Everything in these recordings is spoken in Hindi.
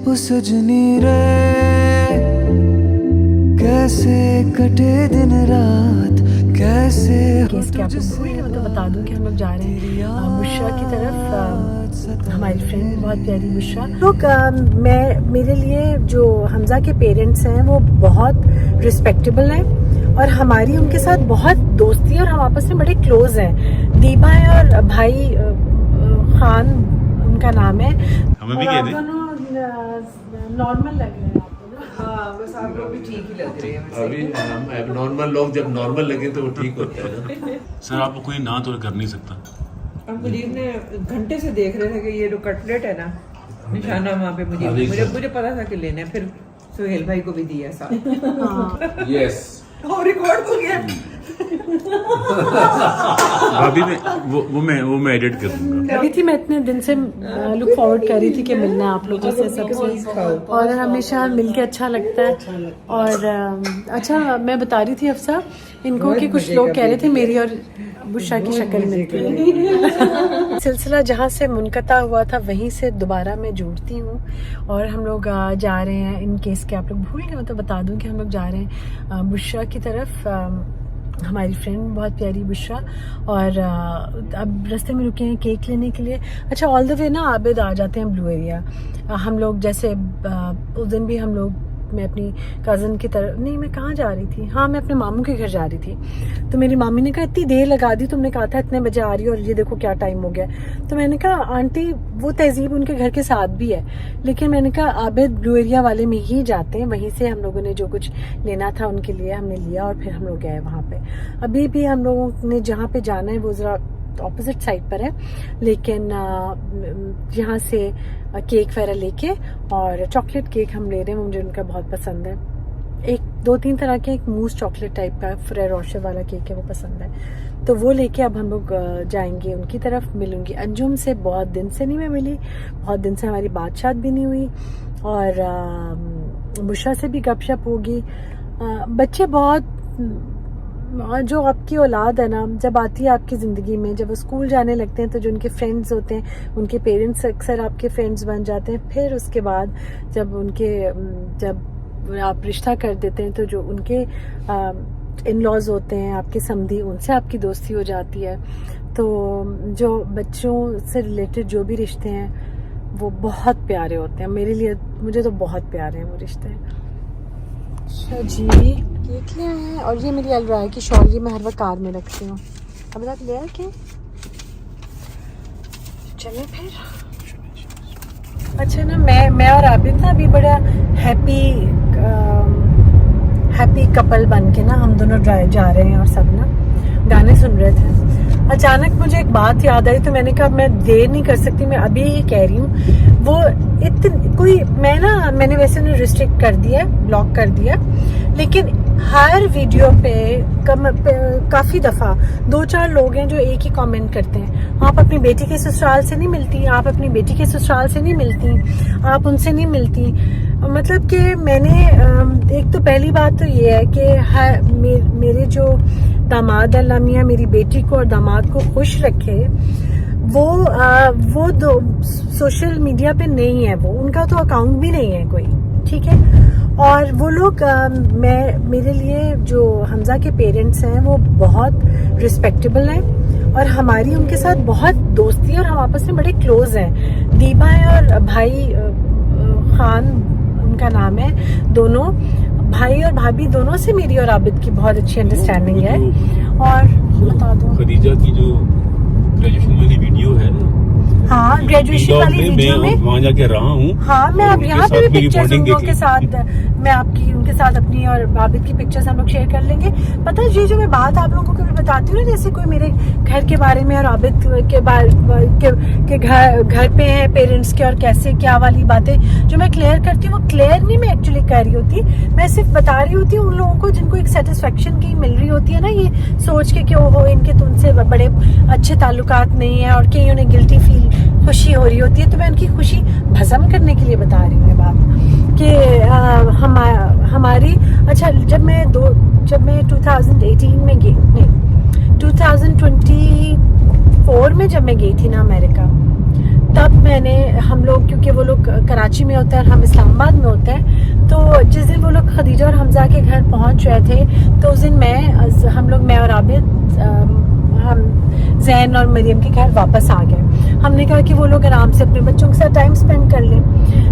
सजनी रे कैसे कटे दिन रात कैसे केस के आप लोग भूल गए, तो बता दूं कि हम लोग जा रहे हैं बुशरा की तरफ। हमारी फ्रेंड बहुत प्यारी बुशरा लोग, मेरे लिए जो हमजा के पेरेंट्स हैं वो बहुत रिस्पेक्टेबल हैं और हमारी उनके साथ बहुत दोस्ती है और हम आपस में बड़े क्लोज हैं। दीपा है और भाई खान उनका नाम है। हमें भी कहते हैं नॉर्मल लग रहे हैं आपको ना? हाँ, बस आप लोग भी ठीक ही लग रहे हैं। अभी हम एबनॉर्मल लोग जब नॉर्मल लगे तो वो ठीक होता है ना। सर आपको कोई ना तो कर नहीं सकता। अब मुजीब ने घंटे से देख रहे थे कि ये जो कटलेट है ना, निशाना वहाँ पे मुझे पता था कि लेना है, फिर सुहेल भाई को भी दिया साथ। यस और रिकॉर्ड हो गया। अभी मैं एडिट कर दूंगा। अभी थी मैं इतने दिन से लुक फॉरवर्ड कर रही थी कि मिलना आप लोगों से सबसे, और हमेशा मिलके अच्छा लगता है। और अच्छा मैं बता रही थी अफसा इनको कि कुछ लोग कह रहे थे मेरी और बुशरा की शक्ल मिलती है। सिलसिला जहाँ से मुनक़ता हुआ था वहीं से दोबारा मैं जुड़ती हूँ और हम लोग जा रहे हैं। इन केस के आप लोग भूल गए, तो बता दूं कि हम लोग जा रहे हैं बुशरा की तरफ। हमारी फ्रेंड बहुत प्यारी बुशरा, और अब रास्ते में रुके हैं केक लेने के लिए। अच्छा ऑल द वे ना आबिद आ जाते हैं ब्लू एरिया। हम लोग जैसे उस दिन भी हम लोग, मैं अपनी कज़न की तरफ नहीं, मैं कहाँ जा रही थी, हाँ मैं अपने मामू के घर जा रही थी। तो मेरी मामी ने कहा इतनी देर लगा दी, तुमने कहा था इतने बजे आ रही हो और ये देखो क्या टाइम हो गया। तो मैंने कहा आंटी वो तहजीब उनके घर के साथ भी है, लेकिन मैंने कहा आबिद ब्लू एरिया वाले में ही जाते हैं, वहीं से हम लोगों ने जो कुछ लेना था उनके लिए हमने लिया और फिर हम लोग गए वहाँ पे। अभी भी हम लोगों ने जहाँ पे जाना है वो ज़रा ऑपोजिट साइड पर है, लेकिन यहाँ से केक वगैरह लेके, और चॉकलेट केक हम ले रहे हैं, मुझे उनका बहुत पसंद है। एक 2-3 तरह के, एक मूस चॉकलेट टाइप का फेरेरो रोशर वाला केक है वो पसंद है, तो वो लेके अब हम लोग जाएंगे उनकी तरफ। मिलूंगी अंजुम से, बहुत दिन से नहीं मैं मिली, बहुत दिन से हमारी बातचीत भी नहीं हुई, और बुशरा से भी गपशप होगी। बच्चे बहुत, जो आपकी औलाद है ना, जब आती है आपकी ज़िंदगी में, जब वो स्कूल जाने लगते हैं तो जो उनके फ्रेंड्स होते हैं उनके पेरेंट्स अक्सर आपके फ्रेंड्स बन जाते हैं। फिर उसके बाद जब आप रिश्ता कर देते हैं तो जो उनके इन लॉज होते हैं आपके समधी, उनसे आपकी दोस्ती हो जाती है। तो जो बच्चों से रिलेटेड जो भी रिश्ते हैं वो बहुत प्यारे होते हैं मेरे लिए, मुझे तो बहुत प्यारे हैं वो रिश्ते। अच्छा जी केक ले आए हैं, और ये मेरी अलराय की शॉल, ये मैं हर वक्त कार में रखती हूँ। अब तक ले आए क्या? चले फिर। अच्छा ना मैं और आबिद ना अभी बड़ा हैप्पी कपल बन के ना हम दोनों ड्राइव जा रहे हैं और सब ना गाने सुन रहे थे। अचानक मुझे एक बात याद आई तो मैंने कहा मैं देर नहीं कर सकती, मैं अभी ही कह रही हूँ। वो मैंने वैसे उन्हें रिस्ट्रिक्ट कर दिया, ब्लॉक कर दिया, लेकिन हर वीडियो पे काफ़ी दफ़ा 2-4 लोग हैं जो एक ही कमेंट करते हैं, आप अपनी बेटी के ससुराल से नहीं मिलती, आप अपनी बेटी के ससुराल से नहीं मिलती, आप उनसे नहीं मिलती। मतलब कि मैंने एक तो पहली बात तो ये है कि मेरे जो दामाद, अल्लाह मियां मेरी बेटी को और दामाद को खुश रखे, वो दो सोशल मीडिया पे नहीं है, वो उनका तो अकाउंट भी नहीं है कोई, ठीक है। और वो लोग मेरे लिए जो हमजा के पेरेंट्स हैं वो बहुत रिस्पेक्टेबल हैं और हमारी उनके साथ बहुत दोस्ती है और हम आपस में बड़े क्लोज हैं। दीपा है और भाई खान उनका नाम है, दोनों भाई और भाभी दोनों से मेरी और आबिद की बहुत अच्छी अंडरस्टैंडिंग है। और बता दो खदीजा की जो ग्रेजुएशन वाली वीडियो है ना, हाँ ग्रेजुएशन वाली वीडियो में वहाँ जाके रहा हूँ। हाँ मैं अब यहाँ पे भी पिक्चर्स उन लोगों के साथ, मैं आपकी उनके साथ अपनी और आबिद की पिक्चर्स हम लोग शेयर कर लेंगे। पता है ये जो मैं बात आप लोगों को भी बताती हूँ ना, जैसे कोई मेरे घर के बारे में और आबिद के घर पे है पेरेंट्स के और कैसे क्या वाली बातें जो मैं क्लियर करती हूँ, वो क्लियर नहीं मैं एक्चुअली कर रही होती, मैं सिर्फ बता रही होती हूँ उन लोगों को जिनको एक सेटिस्फेक्शन की मिल रही होती है ना, ये सोच के कि ओहो इनके तो उनसे बड़े अच्छे ताल्लुकात नहीं है और कहीं उन्हें गिल्टी फील खुशी हो रही होती है, तो मैं उनकी खुशी भस्म करने के लिए बता रही हूँ बात कि हमारी। अच्छा जब मैं 2018 में गई, नहीं 2024 में जब मैं गई थी ना अमेरिका, तब मैंने हम लोग, क्योंकि वो लोग कराची में होते हैं और हम इस्लामाबाद में होते हैं, तो जिस दिन वो लोग खदीजा और हमजा के घर पहुंच रहे थे तो उस दिन मैं और आबिद हम जैन और मरियम के घर वापस आ गए। हमने कहा कि वो लोग आराम से अपने बच्चों के साथ टाइम स्पेंड कर लें।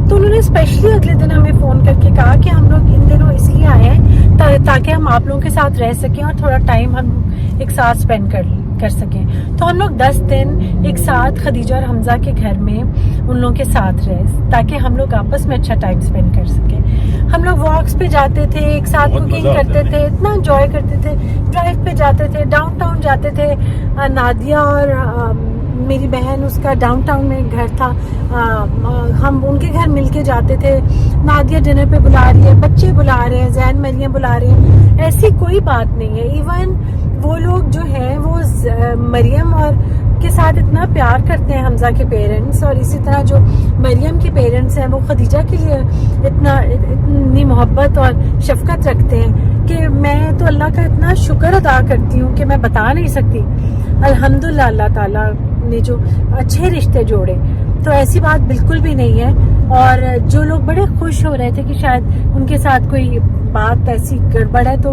तो उन्होंने स्पेशली अगले दिन हमें फ़ोन करके कहा कि हम लोग इन दिनों इसलिए आए हैं ताकि हम आप लोगों के साथ रह सकें और थोड़ा टाइम हम एक साथ स्पेंड कर सकें। तो हम लोग 10 दिन एक साथ खदीजा और हमजा के घर में उन लोगों के साथ रहे ताकि हम लोग आपस में अच्छा टाइम स्पेंड कर सकें। हम लोग वॉक्स पे जाते थे, एक साथ कुकिंग करते थे, इतना एंजॉय करते थे, ड्राइव पे जाते थे, डाउनटाउन जाते थे। नादिया और मेरी बहन, उसका डाउनटाउन में घर था, हम उनके घर मिलके जाते थे। नादिया डिनर पे बुला रही है, बच्चे बुला रहे हैं, जैन मरियम बुला रहे हैं, ऐसी कोई बात नहीं है। इवन वो लोग जो हैं वो मरियम और के साथ इतना प्यार करते हैं, हमजा के पेरेंट्स, और इसी तरह जो मरियम के पेरेंट्स हैं वो खदीजा के लिए इतनी मोहब्बत और शफकत रखते हैं कि मैं तो अल्लाह का इतना शुक्र अदा करती हूँ कि मैं बता नहीं सकती। अल्हम्दुलिल्लाह अल्लाह ताला ने जो अच्छे रिश्ते जोड़े, तो ऐसी बात बिल्कुल भी नहीं है। और जो लोग बड़े खुश हो रहे थे कि शायद उनके साथ कोई बात ऐसी गड़बड़ है तो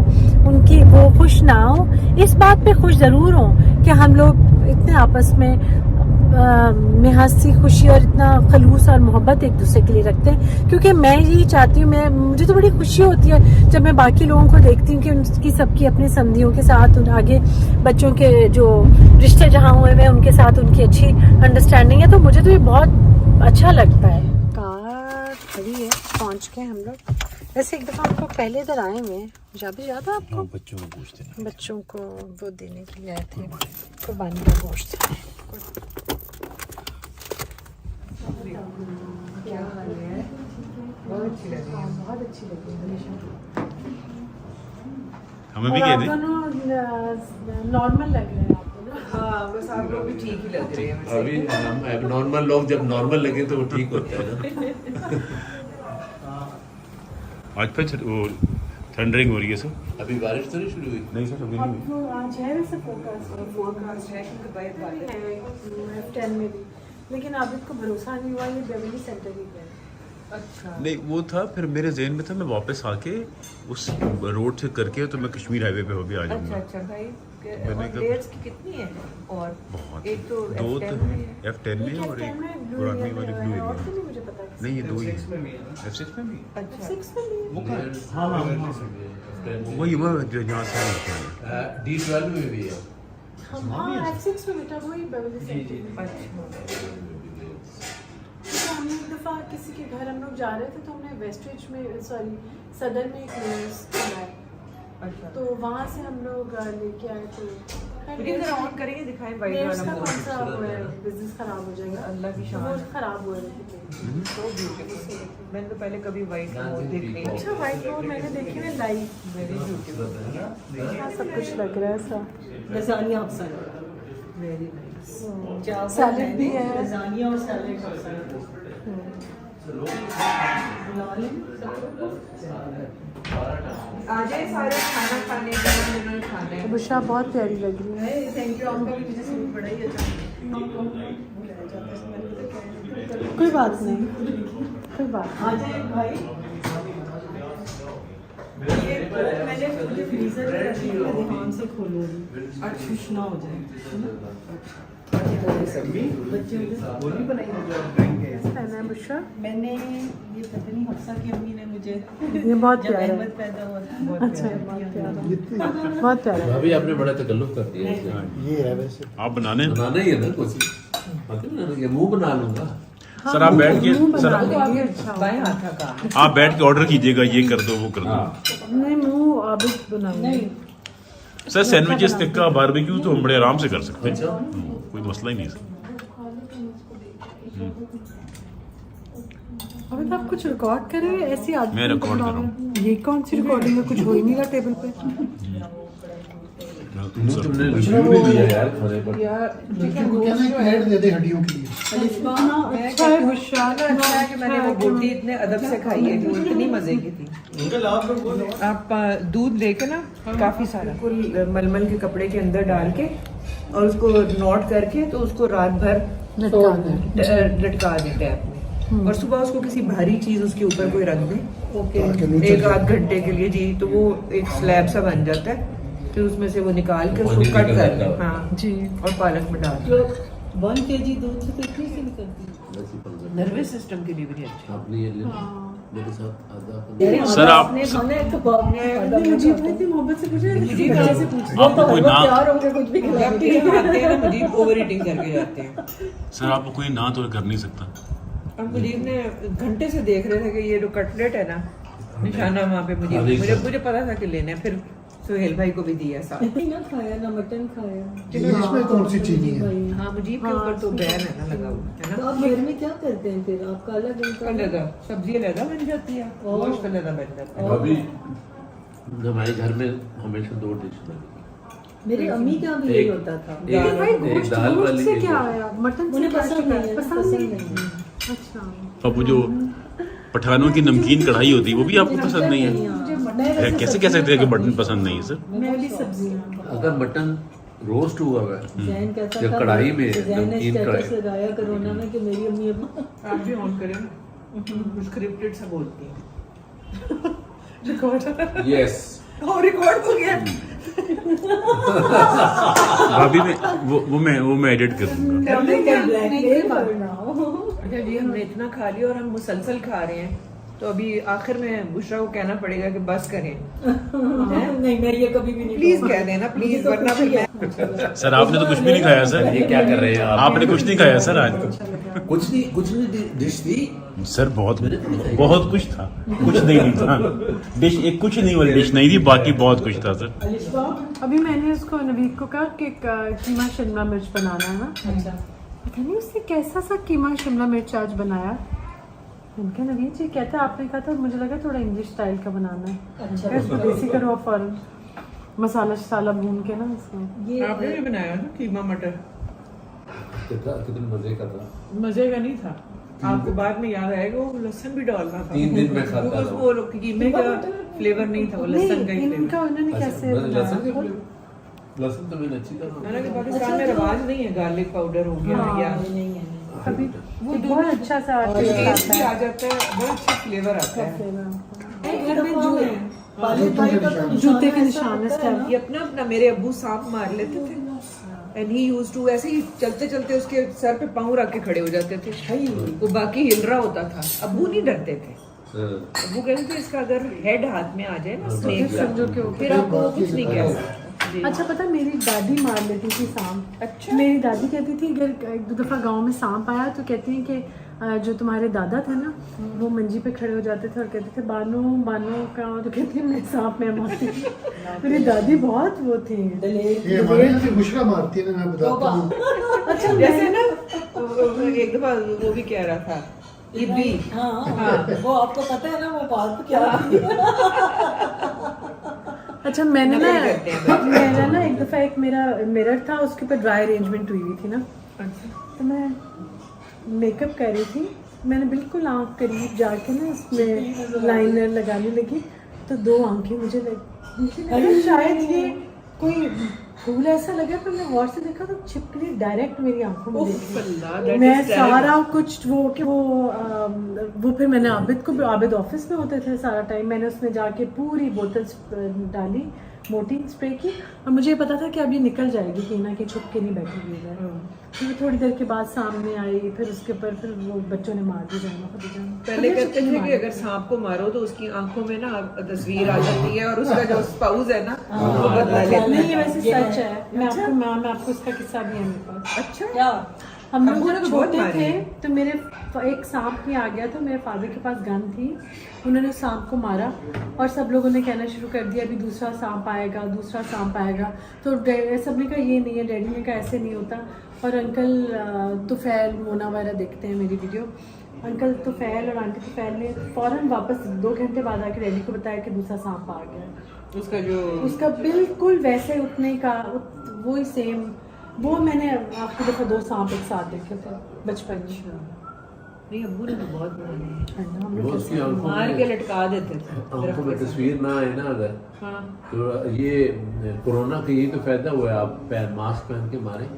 उनकी वो खुश ना हो, इस बात पे खुश जरूर हो कि हम लोग इतने आपस में हंसी खुशी और इतना खलूस और मोहब्बत एक दूसरे के लिए रखते हैं। क्योंकि मैं यही चाहती हूँ, मुझे तो बड़ी खुशी होती है जब मैं बाकी लोगों को देखती हूँ कि उनकी सबकी अपने संधियों के साथ आगे बच्चों के जो रिश्ते जहाँ हुए हुए उनके साथ उनकी अच्छी अंडरस्टैंडिंग है, तो मुझे तो ये बहुत अच्छा लगता है। कार खड़ी है, पहुँच गए हम लोग। वैसे एक दफ़ा आपको पहले इधर आए हुए हैं, याद है आपको? बच्चों को पूछते हैं, बच्चों को वो देने के लिए आए थे, कुर्बानी का गोश्त। क्या हाल है? बहुत अच्छी लगी, बहुत अच्छी लगी हमेशा। हमें भी कह दें, नॉर्मल लग रहे हैं आपको ना? हाँ, बस आप लोग भी ठीक ही लग रहे हैं। अभी हम नॉर्मल लोग जब नॉर्मल लगे तो वो ठीक होता है ना। आज फिर वो थंडरिंग हो रही है सर। अभी बारिश तो नहीं शुरू हुई? नहीं सर, अभी नहीं हुई। आपको आज है वैसे फोरकास्ट है कि बाइक वाले F10 में भी, लेकिन अब इसको भरोसा नहीं हुआ ये बेवली सेंटर ही है। अच्छा, नहीं वो था, फिर मेरे जहन में था मैं वापस आके उस रोड से करके तो मैं कश्मीर हाईवे पे हो भी आ अच्छा जाऊंगा। अच्छा भाई। मैंने और कहा- लेयर्स की कितनी है? और बहुत, एक तो दो F10 में है। F10 में और एक पुरानी वाली ब्लू और एरिया। तो नहीं मुझे पता। नहीं ये दो ही है। F6 में भी अच्छा, 6 में भी वो कहाँ? हाँ वही वो जो यहाँ से है। D12 में भी है। हाँ F6 में बेटा वही बेवली सेंटर में। अच्छा। तो हमने एक दफ़ा किसी के घर हम लोग जा रहे थे तो हमने वेस्टरिज में, सॉरी सदर में एक लेयर्स बनाया, अच्छा, तो वहाँ से हम लोग लेके आए। तो लेकिन जरा ऑन करेंगे, दिखाएं वाइट लेयर्स वाला का मोड। कौन सा वो है, बिजनेस खराब हो जाएगा। अल्लाह की तो शान। वो खराब हुआ है। So beautiful। मैंने तो पहले कभी वाइट मोड देख नहीं। अच्छा वाइट बोर्ड मैंने देखी है लाइव। वेरी ब्यूटीफुल, हाँ सब कुछ लग रहा है सा। लजानिया अफसर वेरी नाइस। सैलेड भी है। लजानिया और सैलेड अफसर आ जाए सारे खाना खाने के लिए, जिन्होंने खाना है। बुशा बहुत प्यारी लग रही है। थैंक यू, आपका भी मुझे सूट बड़ा ही अच्छा कोई बात नहीं, कोई बात आ जाए भाई। ये मैंने मुझे फ्रीजर में रखी है, ध्यान से खोलूंगी और खुश ना हो जाए, है ना? बच्चे नहीं। पहना है बुशा, मैंने ये पता नहीं हफ्सा की अम्मी ने मुझे ये बहुत जब प्यारा है। अहमद पैदा हुआ था अच्छा बहुत प्यारा, बहुत प्यारा है। अभी आपने बड़ा तकल्लुफ कर दिया है। ये है वैसे आप बनाने बनाना ही है ना कुछ, मुंह बना लूंगा। सर आप बैठ के मुंह सर बना लेंगे, अच्छा बाएं हाथ का काम। आप बैठ के ऑर्डर कीजिएगा, ये कर दो वो कर दो। नहीं मुंह अब बनाऊंगी। सर सैंडविचेस टिक्का बारबेक्यू तो हम बड़े आराम से कर सकते हैं, कोई मसला ही नहीं सर। अभी तो आप कुछ रिकॉर्ड कर रहे हैं ऐसी आदमी। मैं रिकॉर्ड कर रहा हूँ। ये कौन सी रिकॉर्डिंग है, कुछ हो ही नहीं रहा टेबल पे। तुमने रिव्यू भी दिया यार खाने पर। यार ऐड दे दे हड्डियों के लिए। अच्छा है बुशा, अच्छा है कि मैंने वो बोटी इतने अदब से खाई है, वो इतनी मजे की थी। आप दूध लेके ना काफी सारा मलमल के कपड़े के अंदर डाल के और उसको नोट करके तो उसको रात भर लटका दें। लटका दें टैप में, और सुबह उसको किसी भारी चीज उसके ऊपर कोई रख दें ताकि लू चल एक आध जाए। घंटे के लिए जी, तो वो एक स्लैब सा बन जाता है, फिर उसमें से वो निकाल के उसको कट कर लें। हाँ जी, और पालक में डाल जो दें। 1 kg दूध से तो इतनी सी निकलती है। नर्वस सिस्टम के लिए भी अच्छा। आपने ये ले मेरे साथ आधा सर, आप- ने खाना है कबाब ने मुझे इतनी मोहब्बत से पूछा मुझे कहाँ से वो तो कोई हलवा नाम- तैयार हो गया, कुछ भी खिला जब भी हम आते हैं ना मुजीब ओवर ईटिंग करके जाते हैं। सर आपको कोई ना तो कर नहीं सकता। और मुजीब ने घंटे से देख रहे थे कि ये जो कटलेट है ना, निशाना वहाँ पे मुझे पता था कि लेना है, फिर सुहेल भाई को भी दिया साथ। ना खाया ना मटन खाया। इसमें कौन सी चीनी है? हाँ मुजीब के ऊपर तो बैन है ना लगा हुआ है तो ना। आप घर में क्या करते हैं फिर? आपका अलग इनका अलग सब्जी अलग बन जाती है, गोश्त अलग बन जाता है। अभी हमारे घर में हमेशा 2 डिश बनेगी। मेरी अम्मी का भी यही होता था। एक दाल वाली से एक क्या गोश्त। आया? मटन उन्हें से पसंद नहीं है, पसंद नहीं है। अच्छा, अब जो पठानों की नमकीन कढ़ाई होती है वो भी आपको पसंद नहीं है? मैं कैसे कह सकते हैं कि मटन पसंद नहीं है सर? मैं भी सब्जियां। अगर मटन रोस्ट हुआ हुआ है जैन कहता जब था, कढ़ाई में जैन ने नमकीन स्टेटस कढ़ाई लगाया कोरोना में कि मेरी अम्मी अब आप भी ऑन करें ना, स्क्रिप्टेड सा बोलती है। यस और रिकॉर्ड हो गया। भाभी में वो मैं एडिट कर दूंगा। ब्लैकमेल करना। अच्छा जी, हमने इतना खा लिया और हम मुसलसल खा रहे हैं, तो अभी आखिर में बुशरा को कहना पड़ेगा कि बस करें। नहीं मैं ये कभी भी नहीं प्लीज कहूँगा। कह देना प्लीज, मुझे तो वरना खुशी फिर है। सर आपने तो कुछ भी नहीं खाया सर। ये क्या कर रहे हैं आप? आपने कुछ नहीं खाया सर आज? कुछ नहीं डिश थी। सर बहुत कुछ था, कुछ नहीं था। डिश एक कुछ नहीं वाली डिश नहीं थी, बाकी बहुत कुछ था सर। अलिशा अभी मैंने उसको नवीद को कहा कि कीमा शिमला मिर्च बनाना है ना। अच्छा पता नहीं उसने कैसा सा कीमा शिमला मिर्च आज बनाया। उनके नवीद जी कहते आपने कहा था, मुझे लगा थोड़ा इंग्लिश स्टाइल का बनाना है। अच्छा इसको देसी करो फौरन मसाला शसाला भून के ना इसमें। ये आपने भी बनाया ना कीमा मटर, कितने मजे का था। मजे का नहीं था। आपको बाद में याद आएगा वो लहसुन भी डालना था। 3 दिन में खाता था वो कीमे का फ्लेवर नहीं था, वो लहसुन का ही नहीं, इनका फ्लेवर। उन्होंने कैसे बनाया? लहसुन तो मैंने अच्छी तरह हालांकि पाकिस्तान में रवाज नहीं है गार्लिक पाउडर हो गया हाँ। या नहीं है अभी वो बहुत अच्छा सा टेस्ट भी आता आ जाता है, बहुत अच्छा फ्लेवर आता है। है। घर में जो है पालित भाई का तो जूते के निशान इस टाइम। ये अपना अपना मेरे अब्बू सांप मार लेते थे, एंड ही यूज्ड टू ऐसे ही चलते चलते उसके सर पे पाँव रख के खड़े हो जाते थे, वो बाकी हिल रहा होता था। अब्बू नहीं डरते थे, अब्बू कहते थे इसका अगर हेड हाथ में आ जाए ना स्नेक समझो कि वो फिर आपको वो कुछ नहीं कह सकता। जी। अच्छा पता मेरी दादी मार लेती थी सांप। अच्छा। मेरी दादी कहती थी अगर एक दो दफ़ा गांव में सांप आया तो कहती हैं कि जो तुम्हारे दादा थे ना वो मंजी पे खड़े हो जाते थे और कहते थे बानो बानो का, तो कहती है मैं सांप में मारती थी। मेरी दादी बहुत वो थी। ये हमारे यहाँ की बुशरा मारती है ना, मैं बताता हूँ। अच्छा जैसे ना एक दफा वो भी कह रहा था इब्बी, हाँ वो आपको पता है ना वो बात क्या थी। अच्छा मैंने ना नकल करते हैं मेरा ना एक दफ़ा एक मेरा मिरर था, उसके ऊपर ड्राई अरेंजमेंट हुई थी ना, तो मैं मेकअप कर रही थी, मैंने बिल्कुल आँख करीब जाके ना उसमें लाइनर लगाने लगी तो 2 आंखें मुझे लगी शायद ये कोई फूल ऐसा लगा, पर मैं गौर से देखा तो छिपकली डायरेक्ट मेरी आंखों में देखी। मैं सारा कुछ वो फिर मैंने आबिद ऑफिस में होते थे सारा टाइम, मैंने उसमें जाके पूरी बोतल डाली मोटी स्प्रे की, और मुझे पता था कि अब ये निकल जाएगी कहीं ना कहीं, छुप के नहीं बैठेगी इधर। फिर थोड़ी देर के बाद सामने आई, फिर उसके ऊपर फिर वो बच्चों ने मार दिया जाना। पहले कहते थे कि अगर सांप को मारो तो उसकी आंखों में ना तस्वीर आ जाती है और उसका जो स्पाउस है ना वो बदला लेता नहीं है। ये वैसे सच है, मैं आपको उसका किस्सा भी है मेरे पास। अच्छा क्या हम लोग हमको जब तो बहुत छोटे मारे थे हैं। तो मेरे एक सांप भी आ गया था, मेरे फादर के पास गन थी, उन्होंने सांप को मारा और सब लोगों ने कहना शुरू कर दिया अभी दूसरा सांप आएगा, दूसरा सांप आएगा। तो सब ने कहा ये नहीं है, डैडी ने कहा ऐसे नहीं होता। और अंकल तुफैल मोना वगैरह देखते हैं मेरी वीडियो, अंकल तुफैल और आंटी तुफैल ने फ़ौरन वापस 2 घंटे बाद आके डैडी को बताया कि दूसरा सांप आ गया। उसका बिल्कुल वैसे उठने का वही सेम, वो मैंने आखिरी दफ़ा 2 सांप एक साथ देखे थे बचपन में। नहीं अब्बू ने तो बहुत बनाए, वो उसकी आंखों मार में के लटका देते थे आंखों में तस्वीर ना आए ना अगर हाँ तो ये कोरोना का यही तो फायदा हुआ है, आप मास्क पहन के मारे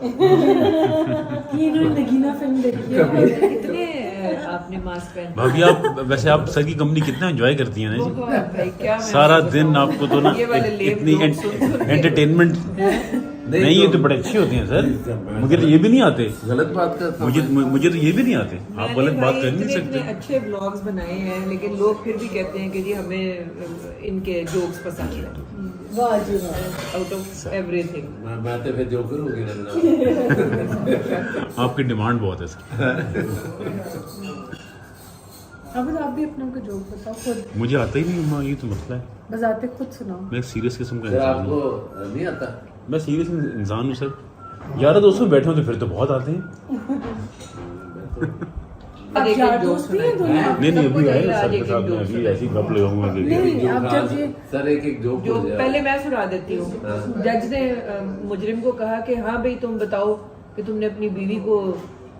ये इन्होंने नगीना फिल्म देखी है। कितने आपने मास्क पहने? भाभी आप वैसे आप सर की कंपनी कितना एंजॉय करती हैं ना जी? बहुत भाई, क्या मैं सारा आपको दिन बताऊं? आपको तो ना ये वाले लेम इतनी लोग सुन के। एंटरटेनमेंट नहीं, ये तो बड़े अच्छे होते हैं सर। मुझे तो ये भी नहीं आते। गलत बात करता मुझे तो ये भी नहीं आते। आप मैंने गलत बात भाई कर नहीं इतने सकते। अच्छे ब्लॉग्स बनाए हैं, लेकिन लोग फिर भी कहते हैं कि जी हमें इनके जोक्स पसंद है, वाह जी वाह। Out of everything. मैं तो फिर जो करूँगी ना आपकी डिमांड बहुत है सर। अब तो आप भी अपने को जोक बताओ खुद, मुझे आता ही नहीं अम्मा, ये तो मसला है। बजाते खुद सुनाओ। मैं एक सीरियस किस्म का सर इंसान आपको हूँ। नहीं आता? मैं सीरियस इंसान हूँ सर। यार दोस्तों बैठे हो तो फिर तो बहुत आते हैं। अब यार दोस्त नहीं है दोनों? नहीं सबको अभी आए चाहिए आज सर के एक साथ में जोक अभी ऐसी गप लगाऊंगा कि नहीं, अब जब ये सर एक जोक जो बोल दिया। पहले मैं सुना देती हूँ। जज ने मुजरिम को कहा कि हाँ भाई तुम बताओ कि तुमने अपनी बीवी को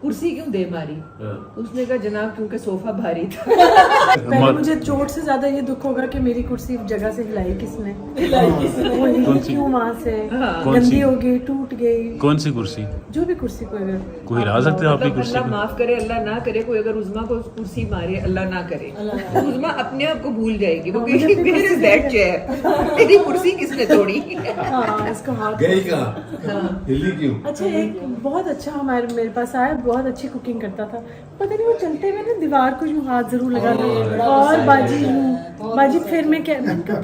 कुर्सी क्यों दे मारी? हाँ। उसने कहा जनाब क्योंकि सोफा भारी था। पहले मुझे चोट से ज्यादा ये दुख होगा कि मेरी कुर्सी जगह से हिलाई किसने, वो हिली कौन सी? क्यों वहाँ से, कौन गंदी सी? हो गई, टूट गई। कौन सी कुर्सी? जो भी कुर्सी कोई हिला सकते हो आपकी मतलब कुर्सी अल्लाह को? माफ करे, अल्लाह ना करे कोई अगर उज़मा को कुर्सी मारे, अल्लाह ना करे, तो उज़मा अपने आप को भूल जाएगी। वो मुझे अपनी कहेगी दैट चेयर, तेरी कुर्सी किसने तोड़ी? हाँ, इसको हाथ गई कहाँ? हिली क्यों? अच्छा, एक बहुत अच्छा हमारे मेरे पास आया, बहुत अच्छी कुकिंग करता था। पता नहीं वो चलते हुए ना दीवार को यूं हाथ जरूर लगा था और बाजी यूं बाजी, फिर मैं क्या, मैंने कहा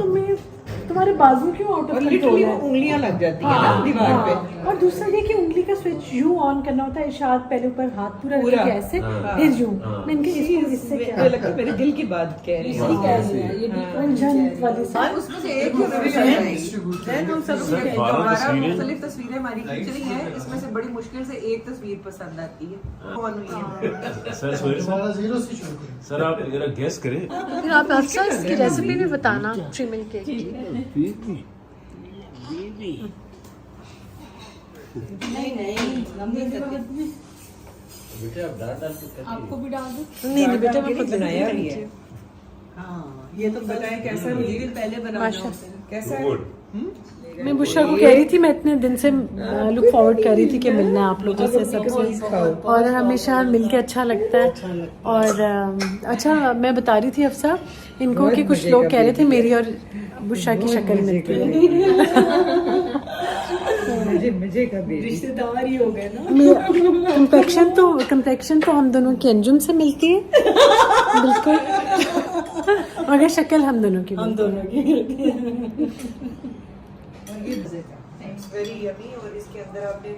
तुम्हारे बाजू क्यों आउट ऑफ और कंट्रोल लिटरली है? वो उंगलियां लग जाती है ना दीवार पे। और दूसरा ये कि उंगली का स्विच यूं ऑन करना होता है, इरशाद पहले ऊपर हाथ पूरा पूरा। रख के ऐसे, फिर यूं। मैं इनके इससे क्या मुझे लगता है मेरे दिल की बात कह रही है। उलझन वाली सी। उसमें से एक ही हमें भी समझ आई। Then हम सब सर, 12 12 तस्वीरें। मुख्तलिफ तस्वीरें हमारी खींच रही हैं, इसमें से बड़ी मुश्किल से एक तस्वीर पसंद आती है। कौन हुई है? सर सोहेल सर, हमारा 0 से शुरू करें। सर आप जरा गेस करें। फिर आप अफसर इसकी रेसिपी भी बताना, ट्रिमिंग केक की। नहीं नहीं, लंबी करके बेटा आप डाल डाल के आपको भी डाल दो। नहीं बेटा, मैं खुद बनाया भी है। हाँ, ये तो बताएं कैसा मुझे पहले बनाना माशा। कैसा है? गुड। मैं बुशरा को कह रही थी, मैं इतने दिन से लुक फॉरवर्ड कर रही थी कि मिलना है आप लोगों से सबसे, और हमेशा मिलके अच्छा लगता है। और अच्छा, मैं बता रही थी अफसा इनको कि कुछ लोग कह रहे थे मेरी और बुशरा की शक्ल मिलती है। मजे का भी रिश्तेदार ही हो गए ना। कंप्लेक्शन तो हम दोनों की अंजुम से मिलती है बिल्कुल, मगर शक्ल हम दोनों की हम दोनों की। Very yummy. और इसके अंदर आपने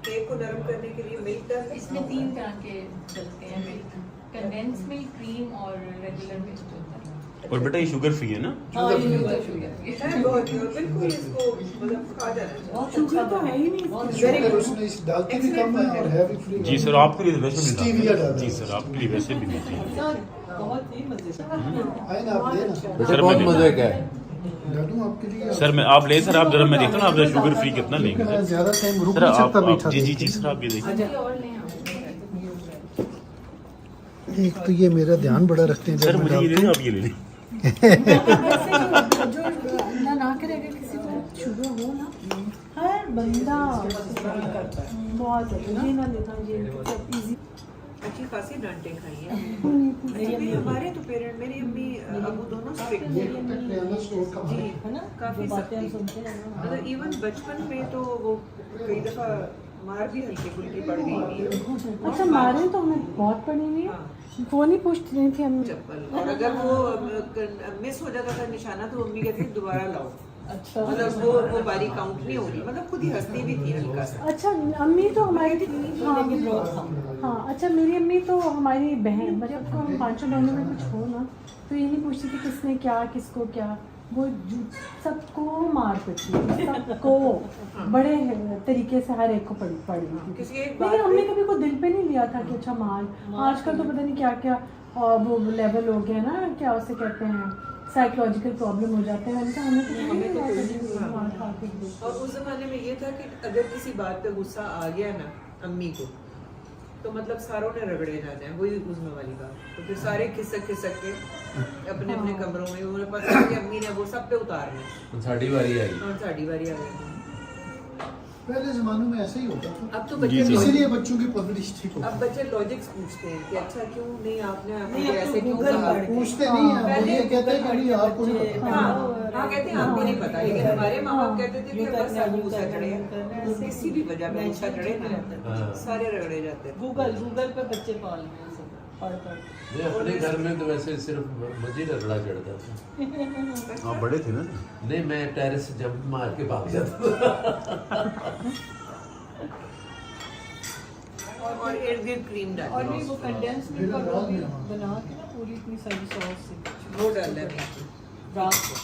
केक को नरम करने के लिए मिल्क डाल दी। इसमें 3 तरह के चलते हैं मिल्क, कंडेंस मिल्क, क्रीम और रेगुलर मिल्क होता है। और बेटा ये शुगर फ्री है ना? हाँ, ये है बहुत ही, और बिल्कुल इसको मतलब खा जाना चाहिए। बहुत अच्छा तो है ही नहीं। शुगर उसमें इस डालते भी कम है और है भी फ्री। जी सर, आपके लिए वैसे भी स्टीविया नहीं। डाला। जी सर, आपके लिए वैसे भी नहीं। बहुत ही मजेदार। आए ना आप देना। बेटा सर, बहुत मैं मजे का है। डालूं आपके लिए। सर मैं आप ले सर, आप जरा मैं देखता हूँ आप जरा शुगर फ्री कितना लेंगे मैं सर। ज्यादा टाइम रुक सर नहीं सकता मीठा। जी जी जी सर, आप ये देखिए। और लें आप। एक तो ये मेरा ध्यान बड़ा रखते हैं सर जब मैं मुझे ये डालता नहीं, हूं। आप ये ले लें। जो अल्लाह ना करे अगर किसी को शुगर हो ना, हर बंदा बहुत ये ना लेना, ये सब इजी। अच्छी खासी डांटे खाई हैं। हमारे तो पेरेंट, मेरी अम्मी अबू दोनों स्ट्रिक्ट थे जी, है ना, काफी जो बातें हम सख्ती। सुनते हैं ना। मतलब इवन बचपन में तो वो कई दफा मार भी हल्की फुल्की पड़ गई थी, अच्छा, मारे तो हमें बहुत पड़ी हुई है, वो नहीं पूछती नहीं थी हम। चप्पल। और अगर वो मिस हो जाता था निशाना तो मम्मी कहती दोबारा लाओ। अच्छा, मतलब वो बारी काउंट नहीं हो रही, मतलब खुद ही हंसती भी थी हल्का सा। अच्छा, अम्मी तो हमारी हाँ लेकिन बहुत था। हाँ, अच्छा मेरी अम्मी तो हमारी बहन, मतलब को हम 5 बहनों में कुछ हो ना तो ये नहीं पूछती थी किसने क्या, किसको क्या, वो सबको मार पड़ती है, सबको बड़े तरीके से हर एक को पड़ी थी। किसी एक लेकिन हमने कभी को दिल पे नहीं लिया था कि अच्छा मार। आजकल तो पता नहीं क्या क्या वो लेवल हो गया ना, क्या उसे कहते हैं, साइकोलॉजिकल प्रॉब्लम हो जाते हैं। हमें तो मार खा के और उस जमाने में ये था कि अगर किसी बात पे गुस्सा आ गया ना अम्मी को, तो मतलब सारों ने रगड़े जाते हैं, वही उज़्मा वाली बात। तो फिर सारे खिसक के अपने अपने कमरों में, उन्हें पता है कि अम्मी ने वो सब पे उतारना है साड़ी बारी आई। और साड़ी बारी आ गई। पहले जमानों में ऐसा ही होता था, अब तो जी, बच्चे जी। इसीलिए बच्चों की परवरिश ठीक अब होती बच्चे लॉजिक्स पूछते हैं कि अच्छा क्यों नहीं आपने नहीं, अब तो ऐसे क्यों Google कहा पढ़ के। पूछते नहीं है, पहले ये कहते हैं कि नहीं आपको नहीं पता। हाँ हाँ कहते हैं आपको नहीं पता, लेकिन हमारे माँ बाप कहते थे कि ये बस करना, आप ये गुस्सा करना, चढ़े ये करना, किसी भी वजह में गुस्सा चढ़े ना हाँ। सारे रगड़े जाते हैं। गूगल पे बच्चे पाल रहे हैं सब पढ़ पढ़ नहीं, अपने घर में तो वैसे सिर्फ मुझे रगड़ा चढ़ता था। आप बड़े थे ना। नहीं, मैं टेरेस से जंप मार के भाग जाता था। और इर्द गिर्द क्रीम और डाल नहीं वो कंडेंस मिल्क का वो भी बना के ना पूरी इतनी सारी सॉस से वो डाल है रात को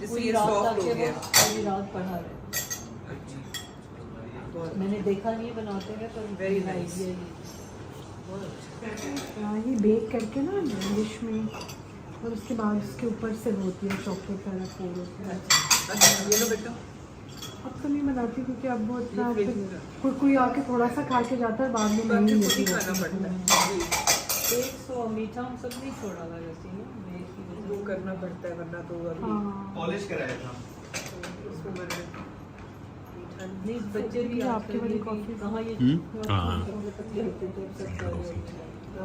जिससे पूरी ये रात सॉफ्ट हो ताकि वो गया। पूरी रात पढ़ा रहे मैंने देखा नहीं है बनाते हुए पर Very मेरा nice. idea ये ये बेक करके ना डिश में, और उसके बाद उसके ऊपर से होती है चॉकलेट वाला फोड़ होता है। अच्छा ये लो बेटा, अब तो नहीं बनाती क्योंकि अब वो इतना कोई आके थोड़ा सा खा के जाता है, बाद में बाकी नहीं खुद ही मिलती खाना पड़ता है। एक सौ मीठा हम सब नहीं छोड़ा हुआ वैसे ही मैं इसकी वजह वो करना पड़ता है वरना तो अभी हाँ पॉलिश कराया था। इस उम्र में मीठा नहीं बच्चे भी आपके वाली कॉफी कहाँ ये हाँ।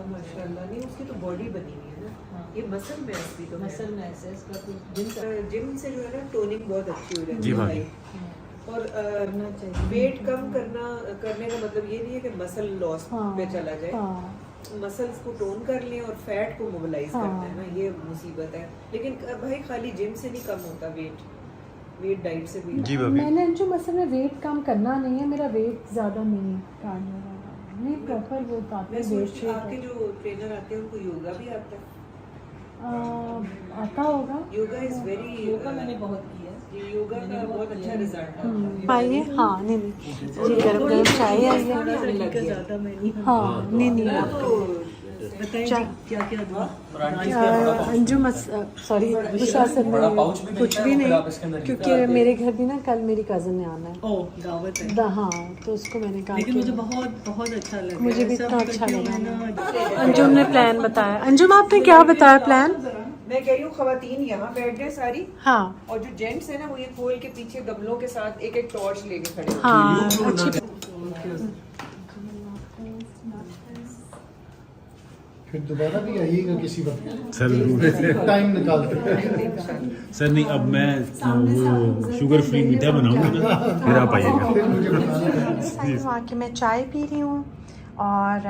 माशाल्लाह, नहीं उसकी तो बॉडी बनी हुई है ना, ये मसल मैस भी तो मसल में ऐसे इसका कुछ दिन जिम से जो है ना टोनिंग बहुत अच्छी हो जाती जी है भाभी। और करना चाहिए वेट कम करने का मतलब ये नहीं है कि मसल लॉस पे चला जाए, मसल्स को टोन कर लें और फैट को मोबिलाइज करना है ना, ये मुसीबत है। लेकिन भाई खाली जिम से नहीं कम होता वेट डाइट से भी। जी भाभी। मैंने जो मसल में वेट कम करना नहीं है, मेरा वेट ज़्यादा नहीं है काटने वाला, नहीं प्रॉपर वो मैं ताकि वेट सोचती हूँ आपके जो ट्रेनर आते हैं उनको योगा भी आता है। आता होगा। योगा इज वेरी योगा मैंने बहुत किया ये योगा का बहुत अच्छा रिजल्ट है। पाइए, हाँ नहीं नहीं जी गरम गरम चाय आई है। ज़्यादा मैं नहीं हाँ नहीं नहीं बताइए क्या क्या दूँ अंजुम सॉरी उषा सर में कुछ भी नहीं, क्योंकि मेरे घर भी ना कल मेरी कज़न ने आना है। ओ दावत है हाँ तो उसको मैंने कहा लेकिन कि मुझे बहुत बहुत अच्छा लगा मुझे भी सब इतना अच्छा करके लगा। मैं ना अंजुम ने प्लान बताया। अंजुम आपने क्या बताया प्लान? मैं कह रही हूँ खवातीन यहाँ बैठ गए सारी, हाँ और जो जेंट्स है ना वो ये खोल के पीछे गमलों के साथ एक एक टॉर्च लेके खड़े हैं। हाँ अच्छी फिर दोबारा भी आइएगा किसी वक्त, सर जरूर। टाइम निकाल कर। सर नहीं, अब मैं वो शुगर फ्री मीठा बनाऊंगा ना, फिर आप आइएगा। फिर मुझे बताना। वहाँ की मैं चाय पी रही हूँ और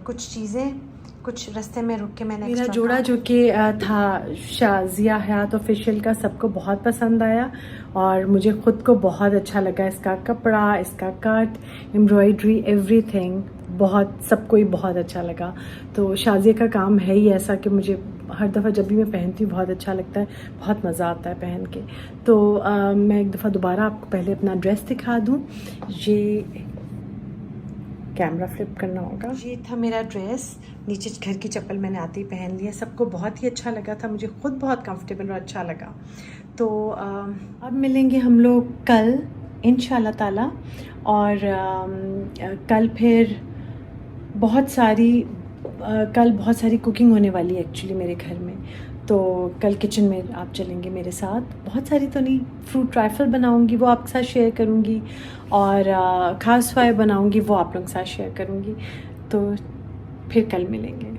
कुछ चीज़ें कुछ रास्ते में रुक के मैंने मेरा जोड़ा जो कि था शाजिया हयात ऑफिशियल का सबको बहुत पसंद आया और मुझे ख़ुद को बहुत अच्छा लगा। इसका कपड़ा, इसका कट, एम्ब्रॉयडरी, एवरीथिंग बहुत सबको ही बहुत अच्छा लगा। तो शाजिया का काम है ही ऐसा कि मुझे हर दफ़ा जब भी मैं पहनती हूँ बहुत अच्छा लगता है, बहुत मज़ा आता है पहन के। तो मैं एक दफ़ा दोबारा आपको पहले अपना ड्रेस दिखा दूँ। ये कैमरा फ्लिप करना होगा। ये था मेरा ड्रेस, नीचे घर की चप्पल मैंने आते ही पहन लिया। सबको बहुत ही अच्छा लगा था, मुझे खुद बहुत कंफर्टेबल और अच्छा लगा। तो अब मिलेंगे हम लोग कल इंशाल्लाह ताला, और कल फिर बहुत सारी कुकिंग होने वाली है एक्चुअली मेरे घर में। तो कल किचन में आप चलेंगे मेरे साथ। बहुत सारी तो नहीं, फ्रूट ट्राइफल बनाऊंगी वो आपके साथ शेयर करूंगी, और खास फ्राई बनाऊंगी वो आप लोगों के साथ शेयर करूंगी। तो फिर कल मिलेंगे।